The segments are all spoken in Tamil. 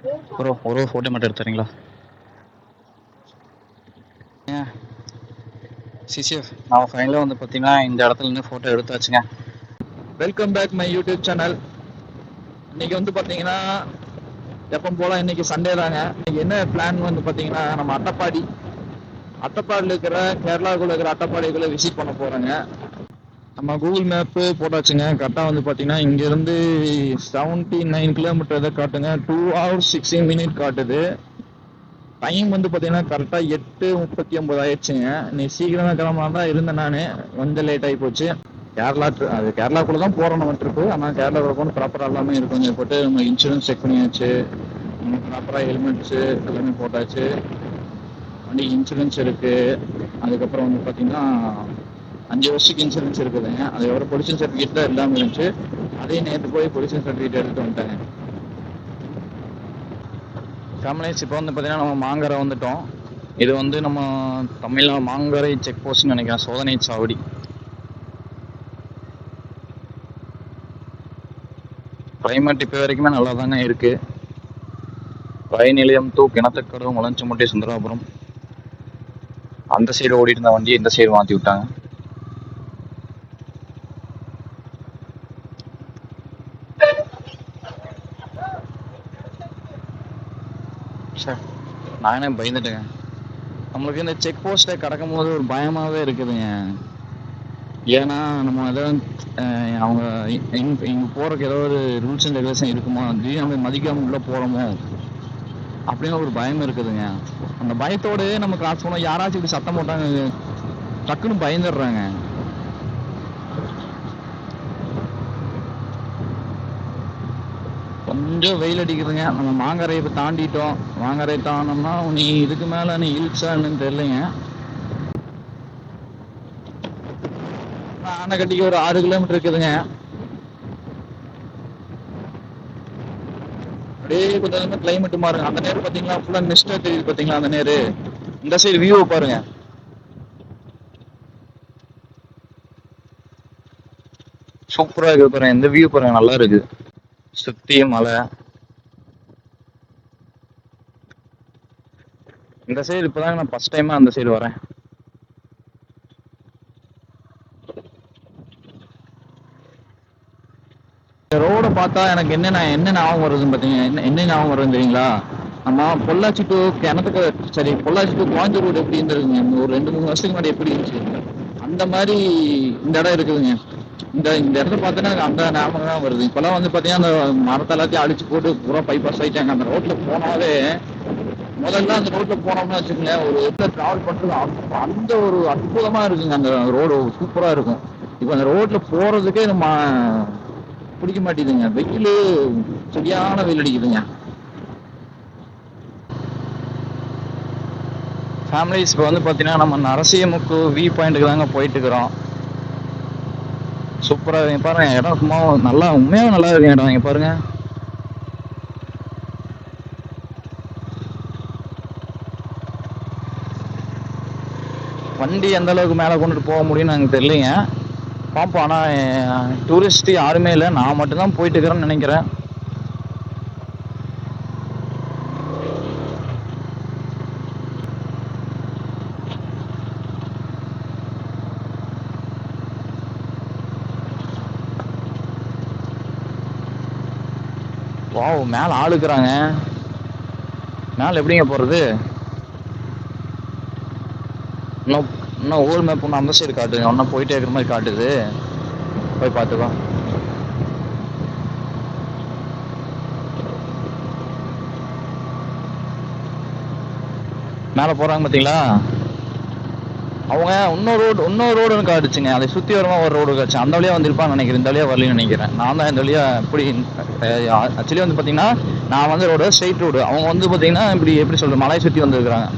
ப்ரோ ஒரு ஃபோட்டோ மட்டும் எடுத்துறீங்களா? சிசிஎஃப் நான் ஃபைனலாக வந்து பார்த்தீங்கன்னா இந்த இடத்துல இருந்து ஃபோட்டோ எடுத்தாச்சுங்க. Welcome back my YouTube channel. இன்னைக்கு வந்து பார்த்தீங்கன்னா எப்போ போல இன்னைக்கு சண்டே தாங்க. இன்னைக்கு என்ன பிளான் வந்து பார்த்தீங்கன்னா நம்ம அட்டப்பாடியில் இருக்கிற கேரளாவுக்குள்ள இருக்கிற அட்டப்பாடிக்குள்ள விசிட் பண்ண போகிறோங்க. நம்ம கூகுள் மேப்பு போட்டாச்சுங்க. கரெக்டாக வந்து பார்த்தீங்கன்னா இங்கேருந்து 79 கிலோமீட்டர் எதை காட்டுங்க, 2 hours 16 minutes காட்டுது. டைம் வந்து பார்த்தீங்கன்னா கரெக்டாக 8:39 ஆயிடுச்சுங்க. இன்னைக்கு சீக்கிரமாக கிளம்பலாம் தான் இருந்தேன், நான் கொஞ்சம் லேட் ஆகி போச்சு. கேரளாக்குள்ள தான் போகிறோம் நம்ம ட்ரிப்பு. ஆனால் கேரளாவில் போகணும் ப்ராப்பராக எல்லாமே இருக்கும். போட்டு நம்ம இன்சூரன்ஸ் செக் பண்ணியாச்சு, நம்ம ப்ராப்பராக ஹெல்மெட்ஸு எல்லாமே போட்டாச்சு, வண்டி இன்சூரன்ஸ் இருக்குது. அதுக்கப்புறம் வந்து பார்த்தீங்கன்னா 5 வருஷத்துக்கு இன்சூரன்ஸ் இருக்குதுங்க. அதுக்கப்புறம் பொல்யூஷன் சர்டிஃபிகேட் தான் எல்லாமே இருந்துச்சு. அதையும் நேற்று போய் பொல்யூஷன் சர்டிஃபிகேட் எடுத்துட்டு வந்துட்டாங்க. ஃபேமிலிஸ் இப்போ வந்து பார்த்தீங்கன்னா நம்ம மாங்கரை வந்துட்டோம். இது வந்து நம்ம தமிழ்நாடு மாங்கரை செக் போஸ்ட்னு நினைக்கிறேன், சோதனை சாவடி. கிளைமேட் இப்போ வரைக்குமே நல்லா தாங்க இருக்கு. ரயில் நிலையம் டூ கிணத்துக்கடவு முளஞ்சுமுட்டி சுந்தராபுரம் அந்த சைடு ஓடிட்டு இருந்த வண்டியை இந்த சைடு மாற்றி விட்டாங்க. சார் நான் என்ன பயந்துட்டேங்க. நம்மளுக்கு இந்த செக் போஸ்ட்டை கடக்கும் போது ஒரு பயமாகவே இருக்குதுங்க. ஏன்னா நம்ம எதாவது அவங்க இங்கே போகிறதுக்கு ஏதோ ஒரு ரூல்ஸ் அண்ட் ரெகுலேஷன் இருக்குமா, திடீர்னு நம்ம மதிக்காமல் உள்ளே போகிறோமோ அப்படின்னு ஒரு பயம் இருக்குதுங்க. அந்த பயத்தோடு நம்ம கிராஸ் பண்ணோம், யாராச்சும் இப்படி சத்தம் போட்டாங்க டக்குன்னு பயந்துடுறாங்க. கொஞ்சம் வெயில் அடிக்குதுங்க. நம்ம மாங்கரையை இப்போ தாண்டிட்டோம். மாங்கரை தாண்டோம்னா நீ இதுக்கு மேலே நீ இழுச்சா என்னன்னு தெரியலைங்க. ஆனைக்கட்டிக்கு ஒரு 6 கிலோமீட்டர் இருக்குதுங்க. அப்படியே கொஞ்சம் கிளைமேட் மாறுங்க. அந்த நேரம் பார்த்தீங்களா ஃபுல்லாக மிஸ்டா தெரியுது பார்த்தீங்களா, அந்த நேரம் இந்த சைடு வியூவை பாருங்க, சூப்பராக இருக்குது பாருங்க. இந்த வியூ பாருங்க, நல்லா இருக்கு. சுத்தியும் மலை. இந்த சைடு இப்போதாங்க நான் ஃபர்ஸ்ட் டைமா அந்த சைடு வரேன். ரோட பார்த்தா எனக்கு என்ன ஞாபகம் வருதுன்னு பார்த்தீங்கன்னா, என்ன ஞாபகம் வருதுன்னு தெரியுங்களா? நம்ம பொள்ளாச்சி டு கிணத்துக்கு, சரி பொள்ளாச்சி டு கோயம்புத்தூர் ரோடு எப்படி இருந்திருக்குங்க ஒரு 2-3 வருஷத்துக்கு முன்னாடி எப்படி இருந்துச்சு, அந்த மாதிரி இந்த இடம் இருக்குதுங்க. இந்த இடத்த பார்த்தோன்னா அந்த ஞாபகம் தான் வருது. இப்போல்லாம் வந்து பார்த்தீங்கன்னா அந்த மரத்தை எல்லாத்தையும் அழிச்சு போட்டு பூரா பைபாஸ் ஆயிட்டாங்க. அந்த ரோட்ல போனாவே, முதல்ல அந்த ரோட்ல போனோம்னு வச்சுக்கோங்க, ஒரு இடத்துல டிராவல் பண்றது அந்த ஒரு அற்புதமா இருக்குங்க. அந்த ரோடு சூப்பரா இருக்கும். இப்போ அந்த ரோட்ல போறதுக்கே நம்ம பிடிக்க மாட்டேங்குதுங்க. வெயில், சரியான வெயில் அடிக்குதுங்க. ஃபேமிலிஸ் இப்போ வந்து பார்த்தீங்கன்னா நம்ம நரசியமுக்கு வியூ பாயிண்ட்டுக்கு தாங்க போயிட்டு இருக்கிறோம். சூப்பராக பாருங்க, இடம் சும்மா நல்லா, உண்மையாக நல்லா இருக்கு இடம். இங்கே பாருங்க, வண்டி எந்த அளவுக்கு மேலே கொண்டுட்டு போக முடியும்னு எனக்கு தெரியலைங்க, பார்ப்போம். ஆனால் டூரிஸ்ட் யாருமே இல்லை, நான் மட்டும்தான் போயிட்டு இருக்கிறேன்னு நினைக்கிறேன். வாவ், மேலே ஆளுக்குறாங்க. மேலே எப்படிங்க போகிறது? இன்னும் ஊர் மேப் ஒன்று அந்த சைடு காட்டுது, ஒன்றும் போயிட்டே இருக்கிற மாதிரி காட்டுது. போய் பார்த்துக்கோ. மேலே போகிறாங்க பார்த்தீங்களா? அவங்க இன்னொரு ரோடு காட்டுச்சுங்க. அதை சுற்றி வரமா ஒரு ரோடு காட்சி, அந்த வழியாக வந்திருப்பான்னு நினைக்கிறேன். இந்த வழியாக வரலன்னு நினைக்கிறேன். நான் தான் இந்த வழியாக இப்படி ஆக்சுவலி வந்து பார்த்தீங்கன்னா நான் வந்து ரோடு ஸ்ட்ரெயிட் ரோடு, அவங்க வந்து பார்த்தீங்கன்னா இப்படி எப்படி சொல்கிறது, மலையை சுற்றி வந்துருக்குறாங்க.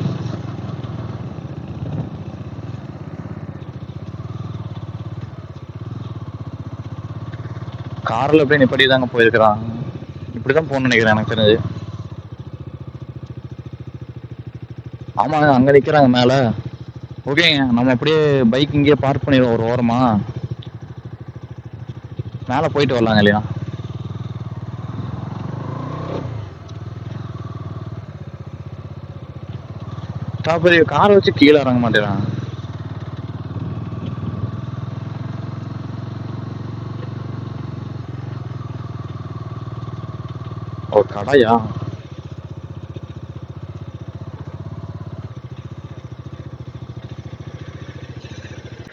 காரில் அப்படியே நிப்படி தாங்க போயிருக்கிறாங்க. இப்படி தான் போகணும்னு நினைக்கிறேன் எனக்கு தெரிஞ்சு. ஆமாங்க, அங்கே நிற்கிறாங்க மேலே. ஓகேங்க, நம்ம அப்படியே பைக் இங்கேயே பார்க் பண்ணிடுவோம் ஒரு ஓரமா, மேலே போயிட்டு வரலாங்க இல்லையா? ஸ்டாப்பரி காரை வச்சு கீழே இறங்க மாட்டேறான். ஓ கடையா?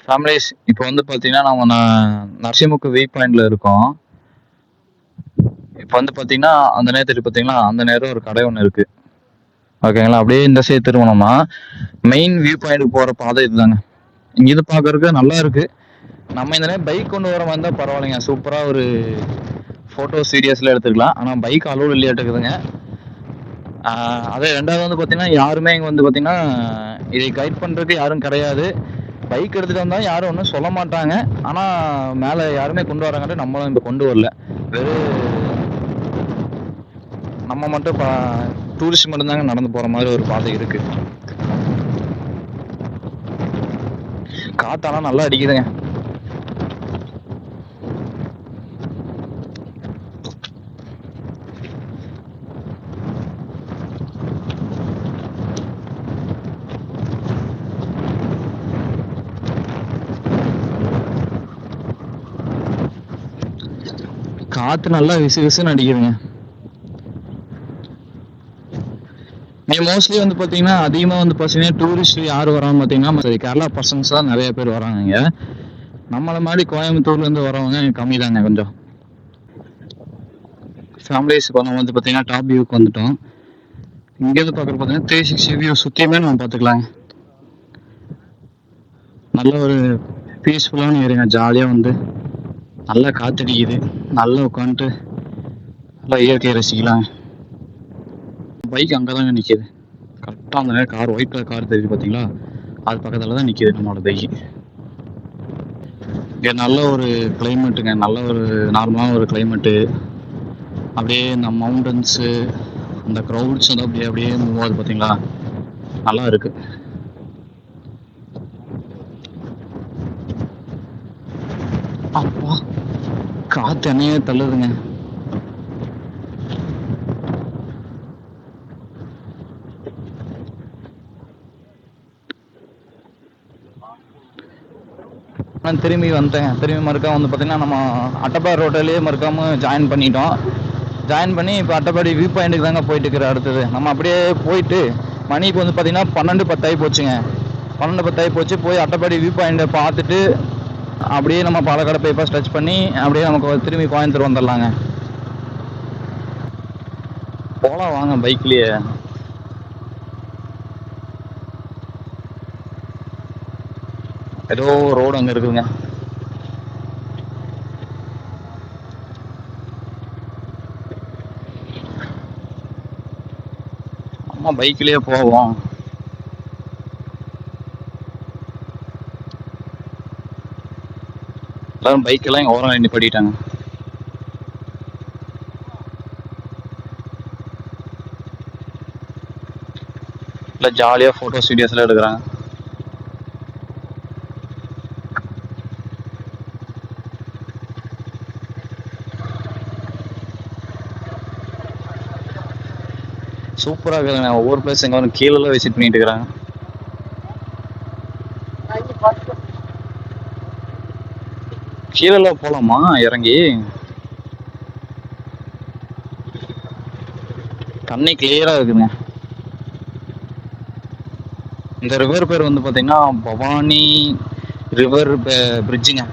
ஃபேமிலிஸ் இப்போ வந்து பார்த்தீங்கன்னா நம்ம நரசிம்முக்கு வியூ பாயிண்ட்ல இருக்கோம். இப்போ வந்து பார்த்தீங்கன்னா அந்த நேரத்துக்கு பார்த்தீங்கன்னா அந்த நேரம் ஒரு கடை ஒன்று இருக்கு. ஓகேங்களா? அப்படியே இந்த சைடு திரும்பினோம்னா மெயின் வியூ பாயிண்ட்டுக்கு போகிற பாதை இதுதாங்க. இங்கிருந்து பார்க்கறதுக்கு நல்லா இருக்கு. நம்ம இந்த நேரம் பைக் கொண்டு வர மாதிரி தான் பரவாயில்லைங்க. சூப்பராக ஒரு ஃபோட்டோஸ் வீடியோஸ்லாம் எடுத்துக்கலாம். ஆனால் பைக் அலோடு இல்லையாட்டுக்குதுங்க. அதே ரெண்டாவது வந்து பார்த்தீங்கன்னா யாருமே இங்கே வந்து பார்த்தீங்கன்னா இதை கைட் பண்ணுறதுக்கு யாரும் கிடையாது. பைக் எடுத்துகிட்டு வந்தால் யாரும் ஒன்றும் சொல்ல மாட்டாங்க. ஆனால் மேலே யாருமே கொண்டு வராங்கன்ட்டு நம்மளும் இப்போ கொண்டு வரல. வெறும் நம்ம மட்டும் டூரிஸ்ட் மட்டும்தாங்க நடந்து போகிற மாதிரி ஒரு பாதை இருக்கு. காத்தாலாம் நல்லா அடிக்குதுங்க. காத்து நல்லா விசு விசுன்னு அடிக்குதுங்க. மோஸ்ட்லி வந்து பார்த்தீங்கன்னா அதிகமாக வந்து பார்த்தீங்கன்னா டூரிஸ்ட் யார் வரான்னு பார்த்தீங்கன்னா கேரளா பர்சன்ஸ் தான் நிறைய பேர் வராங்க இங்கே. நம்மளை மாதிரி கோயம்புத்தூர்லேருந்து வரவங்க கம்மி தாங்க கொஞ்சம். ஃபேமிலிஸ் இப்போ நம்ம வந்து பார்த்தீங்கன்னா டாப் வியூக்கு வந்துட்டோம். இங்கேருந்து பார்க்குற பார்த்தீங்கன்னா 360 வியூ சுற்றியுமே நம்ம பார்த்துக்கலாங்க. நல்ல ஒரு பீஸ்ஃபுல்லான ஏரியா. ஜாலியாக வந்து நல்லா காற்றடிக்குது. நல்லா உட்காந்துட்டு நல்லா இயற்கையை ரசிக்கலாம். பைக் அங்கே தாங்க நிற்கிது. கரெக்டாக அந்த நேரம் கார் ஒயிட் கலர் கார் தெரியுது பார்த்தீங்களா? அது பக்கத்தில் தான் நிற்கிது நம்மளோட பைக். இங்கே நல்ல ஒரு கிளைமேட்டுங்க. நல்ல ஒரு நார்மலான ஒரு கிளைமேட்டு. அப்படியே இந்த மவுண்டன்ஸு அந்த க்ரௌட்ஸ் வந்து அப்படியே அப்படியே மூவ் ஆகுது பார்த்தீங்களா? நல்லா இருக்கு. அப்பா காற்று என்னையே தள்ளுதுங்க. நான் திரும்பி வந்துட்டேங்க. திரும்பி மறுக்கா வந்து பார்த்தீங்கன்னா நம்ம அட்டப்பாடி ரோட்டிலேயே மறுக்காம ஜாயின் பண்ணிட்டோம். ஜாயின் பண்ணி இப்போ அட்டப்பாடி வியூ பாயிண்ட்டுக்கு தாங்க போயிட்டு இருக்கிற அடுத்தது. நம்ம அப்படியே போயிட்டு மணி இப்போ வந்து பார்த்தீங்கன்னா 12:10 போச்சுங்க. 12:10 போச்சு. போய் அட்டப்பாடி வியூ பாயிண்ட்டை பார்த்துட்டு அப்படியே நம்ம பாலக்காடு பைபாஸ் டச் பண்ணி அப்படியே நமக்கு திரும்பி கோயம்புத்தூர் வந்துடலாங்க. போகலாம் வாங்க பைக்லேயே. ஏதோ ரோடு அங்கே இருக்குதுங்க. அம்மா பைக்லேயே போவோம். எல்லாரும் பைக்கெல்லாம் இங்கே ஓரம் நிப்பாட்டிட்டாங்க. இல்லை ஜாலியாக ஃபோட்டோஸ் வீடியோஸ்லாம் எடுக்கிறாங்க. சூப்பராக இருக்குதுங்க. ஒவ்வொரு பிளேஸ் எங்கே வந்து கீழெல்லாம் விசிட் பண்ணிட்டு இருக்கிறாங்க. கீழெல்லாம் போகலாமா இறங்கி? தண்ணி கிளியராக இருக்குதுங்க. இந்த ரிவர் பேர் வந்து பார்த்தீங்கன்னா பவானி ரிவர் பிரிட்ஜுங்க.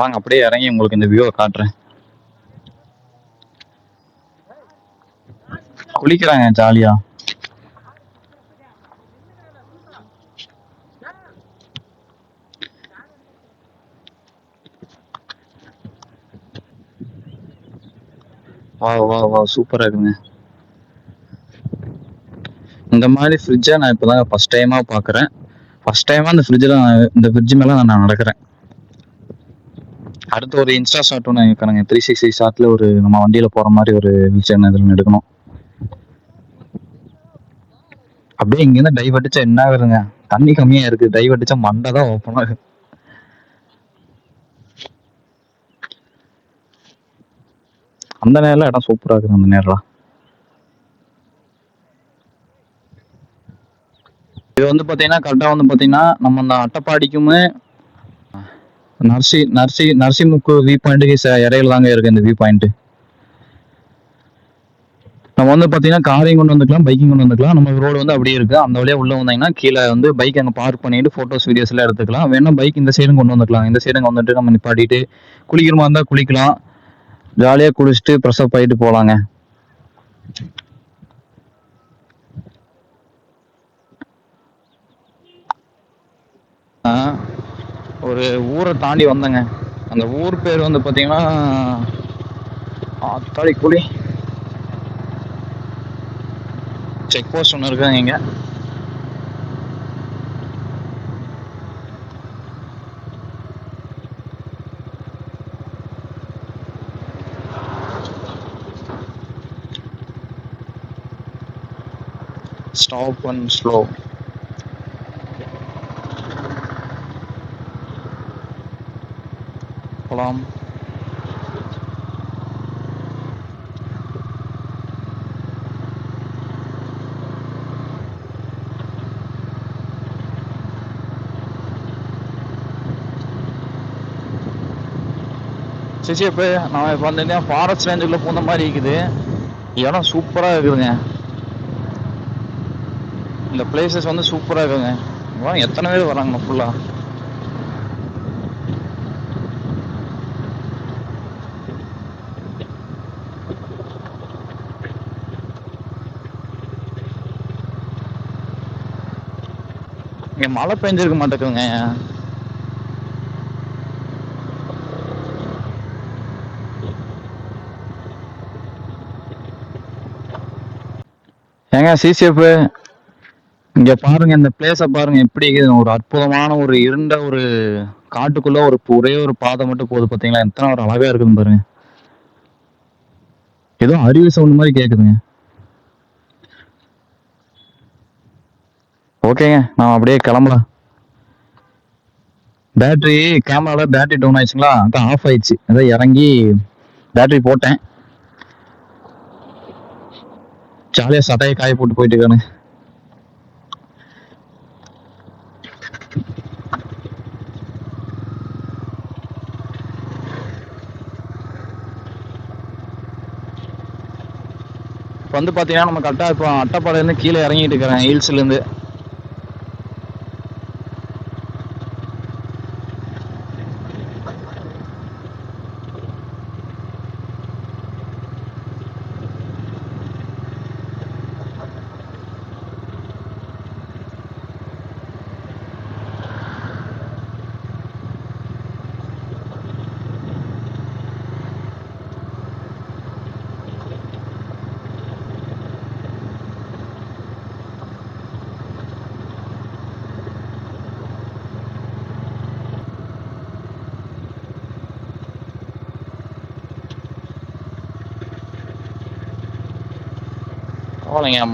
வாங்க அப்படியே இறங்கி உங்களுக்கு இந்த வியூவை காட்டுறேன். குளிக்கிறாங்க ஜாலியா. வா வா வா சூப்பரா இருக்குங்க. இந்த மாதிரி ஃப்ரிட்ஜை நான் இப்போதான் ஃபர்ஸ்ட் டைமா பார்க்குறேன். ஃபர்ஸ்ட் டைமா இந்த ஃப்ரிட்ஜில் இந்த ஃப்ரிட்ஜ் மேலே நான் நடக்கிறேன். அடுத்து ஒரு இன்ஸ்டா ஷாட் ஒன்று இருக்கணுங்க. 360 ஷாட்ல ஒரு நம்ம வண்டியில் போகிற மாதிரி ஒரு விஷயம் இதில் எடுக்கணும். அப்படியே இங்கேருந்து டைவ் அடிச்சா என்ன ஆகுதுங்க? தண்ணி கம்மியாக இருக்கு. டைவ் அடிச்சா மண்டை தான் ஓப்பன் ஆகுது. அந்த நேரம் இடம் சூப்பராக இருக்குது. அந்த நேரம் இது வந்து பாத்தீங்கன்னா கரெக்டா வந்து பாத்தீங்கன்னா நம்ம அந்த அட்டப்பாடிக்குமே நரசிமுக்கு வியூ பாயிண்ட்டுக்கு இடையில தாங்க இருக்கு இந்த வியூ பாயிண்ட். நம்ம வந்து பாத்தீங்கன்னா காரையும் கொண்டு வந்துக்கலாம், பைக்கிங் கொண்டு வந்துக்கலாம். நம்ம ரோடு வந்து அப்படியே இருக்கு. அந்த வழியா உள்ள வந்தீங்கன்னா கீழே வந்து பைக் அங்கே பார்க் பண்ணிட்டு போட்டோஸ் வீடியோஸ் எல்லாம் எடுத்துக்கலாம். வேணா பைக் இந்த சைடும் கொண்டு வந்துக்கலாம். இந்த சைடும் வந்துட்டு நம்ம நிப்பாட்டிட்டு குளிக்கிற மாதிரி இருந்தா குளிக்கலாம். ஜாலியா குளிச்சுட்டு ஃப்ரெஷ் அப் ஆயிட்டு போலாங்க. ஒரு ஊரை தாண்டி வந்தேங்க. அந்த ஊர் பேர் வந்து பாத்தீங்கன்னா ஆத்தாளிக்குழி செக் போஸ்ட் ஒன்று இருக்குங்க இங்க. Stop and slow. போலாம். சரி இப்போ நான் இப்போ வந்து ஃபாரஸ்ட் ரேஞ்சுக்குள்ள போன மாதிரி இருக்குது. இடம் சூப்பரா இருக்குதுங்க. இந்த பிளேசஸ் வந்து சூப்பரா இருக்குங்க. எத்தனை பேர் வராங்க ஃபுல்லா. இங்க மழை பெஞ்சிருக்க மாட்டேங்குங்க. ஏங்க சிசிஎஃப் இங்க பாருங்க, இந்த பிளேஸ பாருங்க எப்படி இருக்குது. ஒரு அற்புதமான ஒரு இருண்ட ஒரு காட்டுக்குள்ள ஒரே ஒரு பாதை மட்டும் போகுது பாத்தீங்களா. எத்தனை ஒரு அழகா இருக்குன்னு பாருங்க. ஏதோ அருவி சவுண்ட் மாதிரி கேக்குதுங்க. ஓகேங்க, நான் அப்படியே கிளம்பலாம். பேட்டரி கேமரால பேட்டரி டவுன் ஆயிடுச்சுங்களா, அதான் ஆஃப் ஆயிடுச்சு. அதான் இறங்கி பேட்டரி போட்டேன். ஜாலியா சட்டையை காய போட்டு போயிட்டு இருக்கானு. இப்போ வந்து பாத்தீங்கன்னா நம்ம கரெக்டா இப்போ அட்டப்பாடையில இருந்து கீழே இறங்கிட்டு இருக்கிறேன், ஹில்ஸ்ல இருந்து.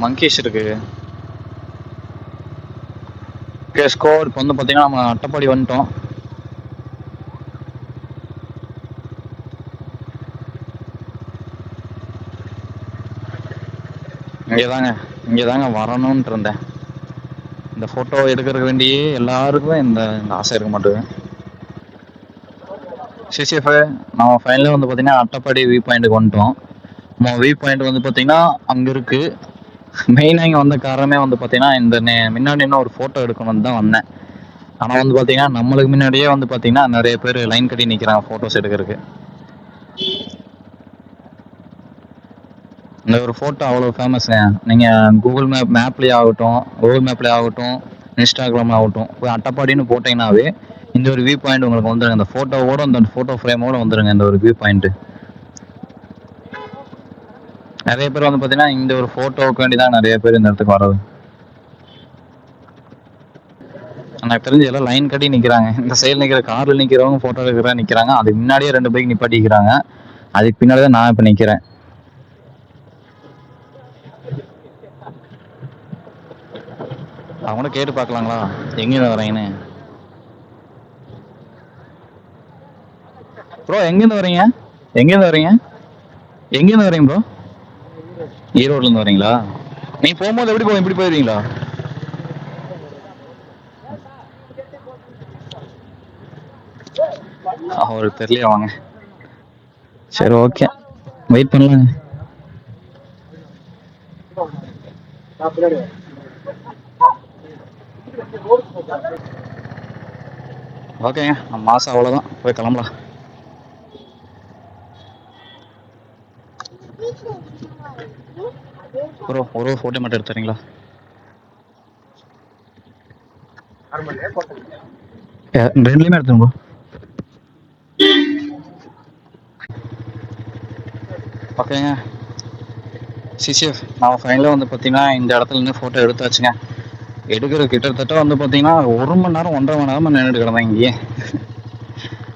மங்கேஷ் இருக்கு. ஸ்கோர் இப்போ வந்து பாத்தீங்கன்னா நம்ம அட்டப்பாடி வந்துட்டோம். இங்கதாங்க வரணும்னு இருந்தேன். இந்த போட்டோ எடுக்கிறதுக்கு வேண்டியே எல்லாருக்கும் இந்த ஆசை இருக்க மாட்டேங்குது. சிசிஎஃப் நம்ம ஃபைனலாக வந்து பார்த்தீங்கன்னா அட்டப்பாடி வியூ பாயிண்ட்டுக்கு வந்துட்டோம். நம்ம வியூ பாயிண்ட் வந்து பார்த்தீங்கன்னா அங்கே இருக்கு. மெயினாக இங்கே வந்த காரணமே வந்து பார்த்தீங்கன்னா இந்த முன்னாடி என்ன ஒரு ஃபோட்டோ எடுக்கணும்னு தான் வந்தேன். ஆனால் வந்து பார்த்தீங்கன்னா நம்மளுக்கு முன்னாடியே வந்து பார்த்தீங்கன்னா நிறைய பேர் லைன் கட்டி நிற்கிறாங்க ஃபோட்டோஸ் எடுக்கிறதுக்கு. இந்த ஒரு ஃபோட்டோ அவ்வளோ ஃபேமஸ்ங்க. நீங்கள் கூகுள் மேப்லேயே ஆகட்டும் இன்ஸ்டாகிராம் ஆகட்டும் போய் அட்டப்பாடின்னு போட்டிங்கன்னாவே இந்த ஒரு வியூ பாயிண்ட் உங்களுக்கு வந்துருங்க. இந்த ஃபோட்டோவோட அந்த ஃபோட்டோ ஃப்ரேமோட வந்துருங்க இந்த ஒரு வியூ பாயிண்ட். நிறைய பேர் வந்து பார்த்தீங்கன்னா இந்த ஒரு ஃபோட்டோவுக்கு வேண்டி தான் நிறைய பேர் இந்த இடத்துக்கு வர்றது. எனக்கு தெரிஞ்சு எல்லாம் லைன் கட்டி நிற்கிறாங்க. இந்த சைடில் நிற்கிற காரில் நிற்கிறவங்க ஃபோட்டோ எடுக்கிற நிற்கிறாங்க. அதுக்கு முன்னாடியே 2 பைக் நிப்பாட்டிக்கிறாங்க. அதுக்கு பின்னாடி தான் நான் இப்போ நிற்கிறேன். அவங்கள கேட்டு பார்க்கலாங்களா எங்கேருந்து வரீங்கன்னு. ப்ரோ எங்கேருந்து வரீங்க ப்ரோ? ஈரோட்லேருந்து வரீங்களா? நீ போகும்போது எப்படி இப்படி போயிருவீங்களா? அவருக்கு தெரியல வாங்க. சரி ஓகே, வெயிட் பண்ணலாங்க. ஓகேங்க, நம்ம மாசம் அவ்வளோதான், போய் கிளம்பலாம். ஒரு ஃபோட்டோ மட்டும் எடுத்துறீங்களா? ரெண்டுலையுமே எடுத்துங்க. ஓகேங்க சிசிஎஃப், நான் ஃபைனலாக வந்து பார்த்தீங்கன்னா இந்த இடத்துல இருந்து ஃபோட்டோ எடுத்தாச்சுங்க. எடுக்கிற கிட்டத்தட்ட வந்து பார்த்தீங்கன்னா 1 மணி நேரம் 1.5 மணி நேரமாக நின்றுட்டு கிடந்தேன் இங்கேயே.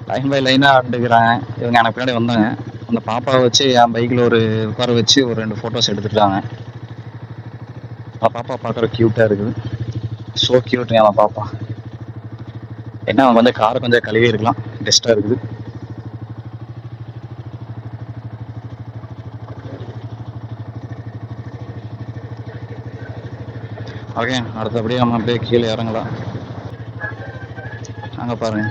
லைன் பை லைனாக ஆண்டுக்கிறாங்க. இவங்க எனக்கு பின்னாடி வந்தாங்க. அந்த பாப்பாவை வச்சு என் பைக்கில் ஒரு உட்கார வச்சு ஒரு 2 ஃபோட்டோஸ் எடுத்துட்டாங்க. பாப்பா பார்க்குற க்யூட்டாக இருக்குது. ஸோ க்யூட் என் பாப்பா. என்ன அவங்க வந்து காரை கொஞ்சம் கழுவி இருக்கலாம், டெஸ்ட்டாக இருக்குது. ஓகே, அடுத்தபடியே நம்ம அப்படியே கீழே இறங்கலாம். அங்கே பாருங்க,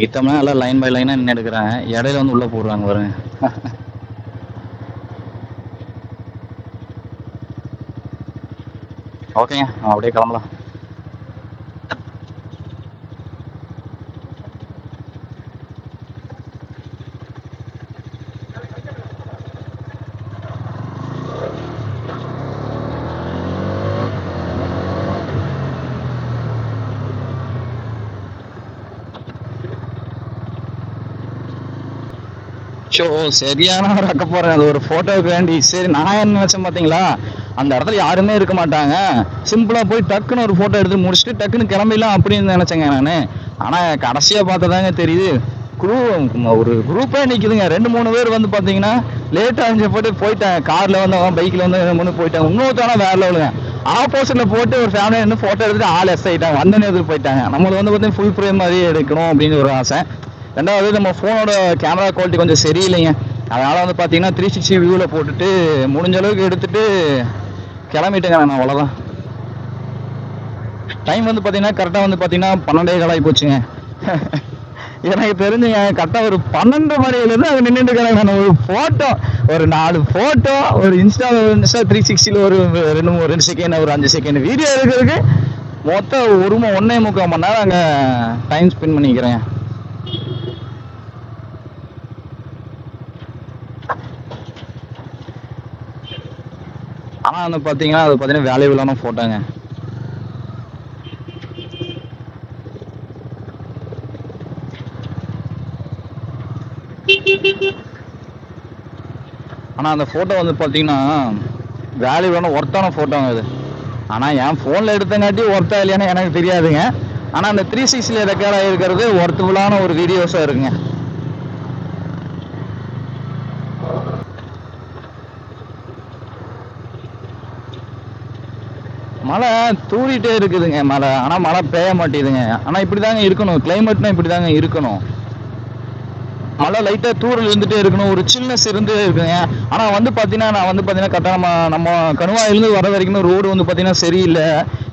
இத்தனை எல்லாம் லைன் பை லைனாக நின்று எடுக்கிறாங்க. இடையில வந்து உள்ளே போடுறாங்க பாருங்க. ஓகேங்க, நம்ம அப்படியே கிளம்பலாம். ஷோ சரியான ஒரு அக்க போறேன், அது ஒரு போட்டோவுக்கு வேண்டி. சரி, நான் என்ன நினைச்சேன் பாத்தீங்களா, அந்த இடத்துல யாருமே இருக்க மாட்டாங்க, சிம்பிளா போய் டக்குன்னு ஒரு போட்டோ எடுத்து முடிச்சுட்டு டக்குன்னு கிளம்பிடலாம் அப்படின்னு நினைச்சேங்க நானு. ஆனா கடைசியா பார்த்ததாங்க தெரியுது, ஒரு குரூப்பே நிக்குதுங்க. 2-3 பேர் வந்து பாத்தீங்கன்னா லேட்டா போயிட்டாங்க. கார்ல வந்து பைக்ல வந்து 3 போயிட்டாங்க. இன்னொருத்தான வேற லெவலுங்க, ஆப்போசிட்ல போட்டு ஒரு ஃபேமிலி நின்று போட்டோ எடுத்துட்டு ஆள் எஸ் ஆயிட்டாங்க. வந்தனே எதிர்த்து போயிட்டாங்க. நம்மளுக்கு வந்து பார்த்தீங்கன்னா ஃபுல் ஃப்ரேம் மாதிரியே எடுக்கணும் அப்படின்னு ஒரு ஆசை. ரெண்டாவது நம்ம ஃபோனோட கேமரா குவாலிட்டி கொஞ்சம் சரியில்லைங்க. அதனால் வந்து பார்த்தீங்கன்னா 360 வியூவில் போட்டுட்டு முடிஞ்ச அளவுக்கு எடுத்துட்டு கிளம்பிட்டேங்க நான். அவ்வளோதான். டைம் வந்து பார்த்தீங்கன்னா கரெக்டாக வந்து பார்த்தீங்கன்னா 12 ஆகி போச்சுங்க. எனக்கு தெரிஞ்சுங்க கரெக்டாக ஒரு 12 மணிலேருந்து அது நின்றுட்டு இருக்கிறேன். நான் ஒரு ஃபோட்டோ, ஒரு 4 ஃபோட்டோ, ஒரு இன்ஸ்டா 360 ஒரு 2 செகண்ட், ஒரு 5 செகண்ட் வீடியோ எடுக்கிறதுக்கு மொத்தம் 1.25 மணி நேரம் அங்கே டைம் ஸ்பெண்ட் பண்ணிக்கிறேன். ஆனால் வந்து பார்த்தீங்கன்னா அது பார்த்தீங்கன்னா வேல்யூபிளான ஃபோட்டோங்க. ஆனால் அந்த ஃபோட்டோ வந்து பார்த்தீங்கன்னா வேல்யூபிளான ஒர்த்தான ஃபோட்டோங்க அது. ஆனால் என் ஃபோனில் எடுத்தங்காட்டி ஒர்த்தா இல்லையானு எனக்கு தெரியாதுங்க. ஆனால் அந்த 360 ரெக்கார்ட் ஆகிருக்கிறது ஒர்த்தபுளான ஒரு வீடியோஸாக இருக்குங்க. மழை தூரிட்டே இருக்குதுங்க மழை, ஆனால் மழை பெய்ய மாட்டேதுங்க. ஆனால் இப்படி தாங்க இருக்கணும், கிளைமேட்னா இப்படி தாங்க இருக்கணும். மழை லைட்டாக தூரல் இருந்துகிட்டே இருக்கணும், ஒரு சில்னஸ் இருந்துகிட்டே இருக்குங்க. ஆனால் வந்து பார்த்தீங்கன்னா நான் வந்து பார்த்தீங்கன்னா கரெக்டாக நம்ம கணுவாயிலேருந்து வர வரைக்குமே ரோடு வந்து பார்த்தீங்கன்னா சரியில்லை.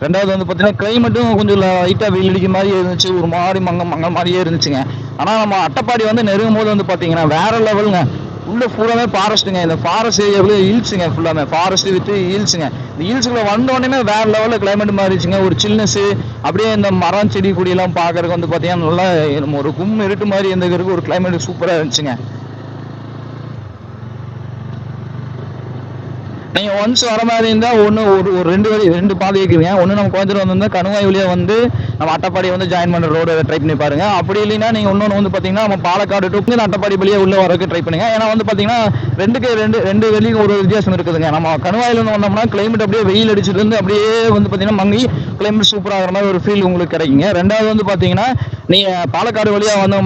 ரெண்டாவது வந்து பார்த்தீங்கன்னா கிளைமேட்டும் கொஞ்சம் லைட்டாக வெயில் அடிக்க மாதிரி இருந்துச்சு, ஒரு மாதிரி மங்க மாதிரியே இருந்துச்சுங்க. ஆனால் நம்ம அட்டப்பாடி வந்து நெருங்கும் போது வந்து பார்த்தீங்கன்னா வேற லெவலுங்க. உள்ள ஃபுல்லாமே ஃபாரஸ்ட்டுங்க. இந்த ஃபாரஸ்ட் ஏரியாவுல ஹில்ஸுங்க, ஃபுல்லாமே ஃபாரஸ்ட் வித் ஹில்ஸுங்க. இந்த ஹில்ஸுக்குள்ள வந்த உடனே வேற லெவலில் கிளைமேட் மாறிடுச்சுங்க. ஒரு சில்னஸ், அப்படியே இந்த மரம் செடி கொடியெல்லாம் பார்க்கறதுக்கு வந்து பார்த்தீங்கன்னா நல்லா ஒரு இருட்டு மாதிரி இருந்துக்கிறதுக்கு ஒரு கிளைமேட் சூப்பராக இருந்துச்சுங்க. நீங்கள் ஒன்ஸ் வர மாதிரி இருந்தால் ஒரு 2 பாதை இருக்குதுங்க. ஒன்று நம்ம கோயம்புத்தூர் வந்திருந்தால் கணுவாய் வழியாக வந்து நம்ம அட்டப்பாடி வந்து ஜாயின் பண்ணுற ரோடு ட்ரை பண்ணி பாருங்க. அப்படி இல்லைன்னா நீங்கள் இன்னொன்று வந்து பார்த்தீங்கன்னா நம்ம பாலக்காடு டு அட்டப்பாடி வழியாக உள்ள வரக்கு ட்ரை பண்ணுங்க. ஏன்னா வந்து பார்த்தீங்கன்னா ரெண்டு வெளியும் ஒரு வித்தியாசம் இருக்குதுங்க. நம்ம கணுவாயிலேருந்து வந்தோம்னா கிளைமேட் அப்படியே வெயில் அடிச்சுட்டு இருந்து அப்படியே வந்து பார்த்தீங்கன்னா மங்கி கிளைமேட் சூப்பராகிற மாதிரி ஒரு ஃபீல் உங்களுக்கு கிடைக்குங்க. ரெண்டாவது வந்து பார்த்தீங்கன்னா நீங்கள் பாலக்காடு வழியாக வந்து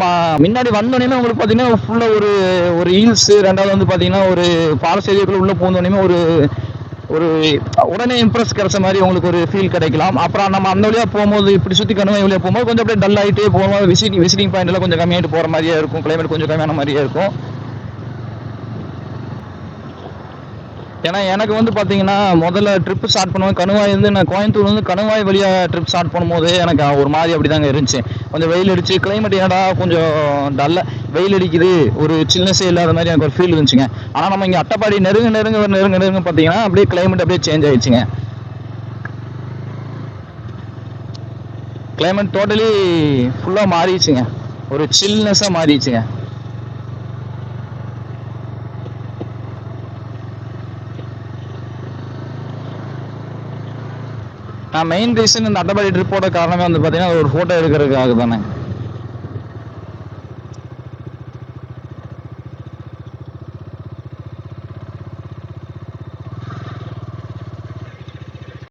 முன்னாடி வந்தோடனே உங்களுக்கு பார்த்தீங்கன்னா ஃபுல்லாக ஒரு ஹில்ஸ், ரெண்டாவது வந்து பார்த்தீங்கன்னா ஒரு ஃபாரஸ்ட் ஏரியாக்குள்ள உள்ள போனோடனே ஒரு உடனே இம்ப்ரெஸ் கிடைச்ச மாதிரி உங்களுக்கு ஒரு ஃபீல் கிடைக்கலாம். அப்புறம் நம்ம அந்த வழியாக போகும்போது இப்படி சுற்றி கணுவாய் வழியாக போகும்போது கொஞ்சம் அப்படியே டல் ஆகிட்டே போகும்போது விசிட்டிங் பாயிண்ட் எல்லாம் கொஞ்சம் கம்மியாகிட்டு போகிற மாதிரியே இருக்கும், கிளைமேட் கொஞ்சம் கம்மியான மாதிரியே இருக்கும். ஏன்னா எனக்கு வந்து பார்த்தீங்கன்னா முதல்ல ட்ரிப் ஸ்டார்ட் பண்ணுவேன் கணுவாய் இருந்து நான் கோயம்புத்தூர் வந்து கணுவாய் வழியாக ட்ரிப் ஸ்டார்ட் பண்ணும்போது எனக்கு ஒரு மாதிரி அப்படி தாங்க இருந்துச்சு. கொஞ்சம் வெயில் அடிச்சு கிளைமேட் ஏடா கொஞ்சம் டல்ல வெயில் அடிக்குது ஒரு சில்னஸே இல்லாத மாதிரி எனக்கு ஒரு ஃபீல் இருந்துச்சுங்க. ஆனால் நம்ம இங்கே அட்டப்பாடி நெருங்க பார்த்தீங்கன்னா அப்படியே கிளைமேட் அப்படியே சேஞ்ச் ஆயிடுச்சுங்க. கிளைமேட் டோட்டலி ஃபுல்லாக மாறிடுச்சுங்க, ஒரு சில்னஸாக மாறிடுச்சுங்க. நான் மெயின் ரீசன் இந்த அட்டப்பாடி ட்ரிப்போட காரணமே வந்து பார்த்தீங்கன்னா ஒரு ஃபோட்டோ எடுக்கிறதுக்காக தானே.